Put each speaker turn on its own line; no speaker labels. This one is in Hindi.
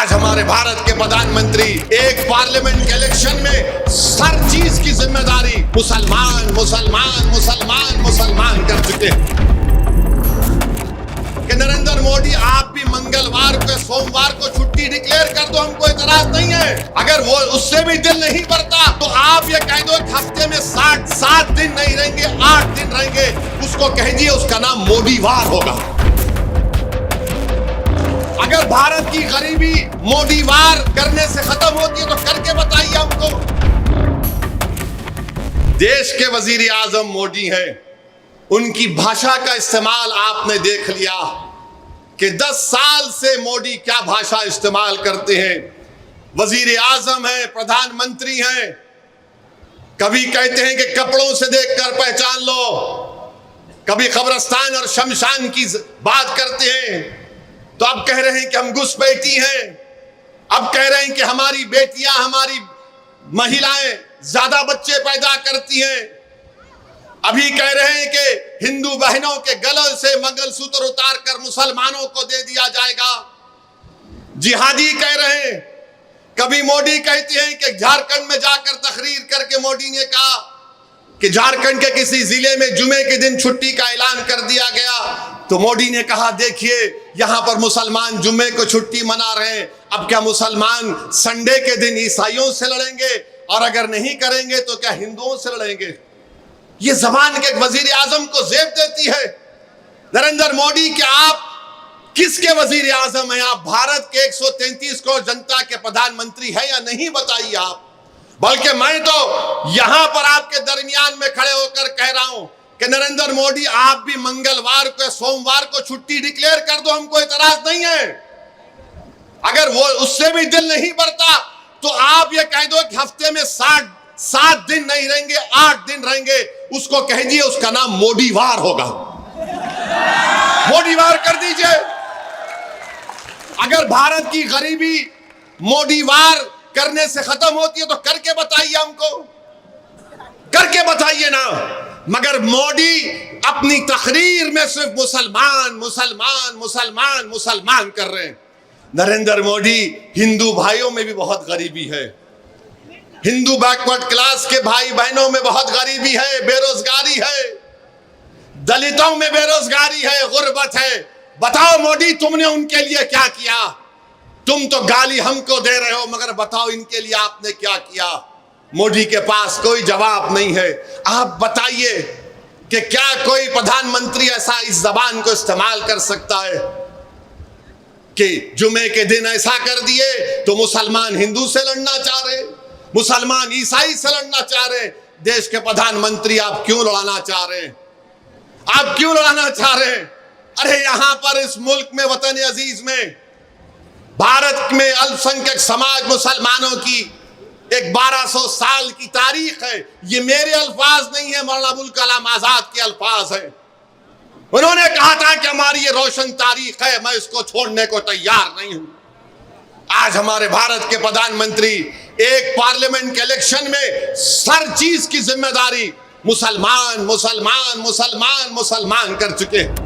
आज हमारे भारत के प्रधानमंत्री एक पार्लियामेंट के इलेक्शन में हर चीज की जिम्मेदारी मुसलमान मुसलमान मुसलमान मुसलमान कर चुके हैं कि नरेंद्र मोदी आप भी मंगलवार को सोमवार को छुट्टी डिक्लेयर कर दो, हमको इतराज नहीं है। अगर वो उससे भी दिल नहीं भरता तो आप ये कह दो हफ्ते में 7 दिन नहीं रहेंगे, 8 दिन रहेंगे, उसको कहिए उसका नाम मोदीवार होगा। अगर भारत की गरीबी मोदीवार करने से खत्म होती है तो करके बताइए हमको। देश के वजीर आजम मोदी हैं, उनकी भाषा का इस्तेमाल आपने देख लिया कि 10 साल से मोदी क्या भाषा इस्तेमाल करते हैं। वजीर आजम हैं, प्रधानमंत्री हैं, कभी कहते हैं कि कपड़ों से देखकर पहचान लो, कभी कब्रिस्तान और शमशान की बात करते हैं, तो अब कह रहे हैं कि हम घुसपैठी हैं, अब कह रहे हैं कि हमारी बेटियां, हमारी महिलाएं ज्यादा बच्चे पैदा करती हैं, अभी कह रहे हैं कि हिंदू बहनों के गले से मंगलसूत्र उतारकर मुसलमानों को दे दिया जाएगा, जिहादी कह रहे हैं। कभी मोदी कहते हैं कि झारखंड में जाकर तकरीर करके मोदी ने कहा कि झारखंड के किसी जिले में जुमे के दिन छुट्टी का ऐलान कर दिया गया, तो मोदी ने कहा देखिए यहां पर मुसलमान जुम्मे को छुट्टी मना रहे हैं, अब क्या मुसलमान संडे के दिन ईसाइयों से लड़ेंगे, और अगर नहीं करेंगे तो क्या हिंदुओं से लड़ेंगे। ये जबान के वजीर आजम को जेब देती है। नरेंद्र मोदी क्या आप किसके वजीर आजम हैं? आप भारत के 133 करोड़ जनता के प्रधानमंत्री हैं या नहीं, बताइए आप। बल्कि मैं तो यहां पर आपके दरमियान में खड़े होकर कह रहा हूं कि नरेंद्र मोदी आप भी मंगलवार को सोमवार को छुट्टी डिक्लेयर कर दो, हमको इतराज नहीं है। अगर वो उससे भी दिल नहीं भरता तो आप ये कह दो कि हफ्ते में 7 दिन नहीं रहेंगे, 8 दिन रहेंगे, उसको कहिए उसका नाम मोदीवार होगा। मोदीवार कर दीजिए। अगर भारत की गरीबी मोदीवार करने से खत्म होती है तो करके बताइए हमको, करके बताइए ना। मगर मोदी अपनी तकरीर में सिर्फ मुसलमान मुसलमान मुसलमान मुसलमान कर रहे हैं। नरेंद्र मोदी, हिंदू भाइयों में भी बहुत गरीबी है, हिंदू बैकवर्ड क्लास के भाई बहनों में बहुत गरीबी है, बेरोजगारी है, दलितों में बेरोजगारी है, गुर्बत है। बताओ मोदी तुमने उनके लिए क्या किया? तुम तो गाली हमको दे रहे हो, मगर बताओ इनके लिए आपने क्या किया? मोदी के पास कोई जवाब नहीं है। आप बताइए कि क्या कोई प्रधानमंत्री ऐसा इस जबान को इस्तेमाल कर सकता है कि जुमे के दिन ऐसा कर दिए तो मुसलमान हिंदू से लड़ना चाह रहे, मुसलमान ईसाई से लड़ना चाह रहे। देश के प्रधानमंत्री आप क्यों लड़ाना चाह रहे हैं? आप क्यों लड़ाना चाह रहे हैं? अरे यहां पर इस मुल्क में, वतन अजीज में, भारत में अल्पसंख्यक समाज मुसलमानों की एक 1200 साल की तारीख है। ये मेरे अल्फाज नहीं है, मौलाना अबुल कलाम आजाद के अल्फाज है। उन्होंने कहा था कि हमारी ये रोशन तारीख है, मैं इसको छोड़ने को तैयार नहीं हूं। आज हमारे भारत के प्रधानमंत्री एक पार्लियामेंट के इलेक्शन में हर चीज की जिम्मेदारी मुसलमान मुसलमान मुसलमान मुसलमान कर चुके हैं।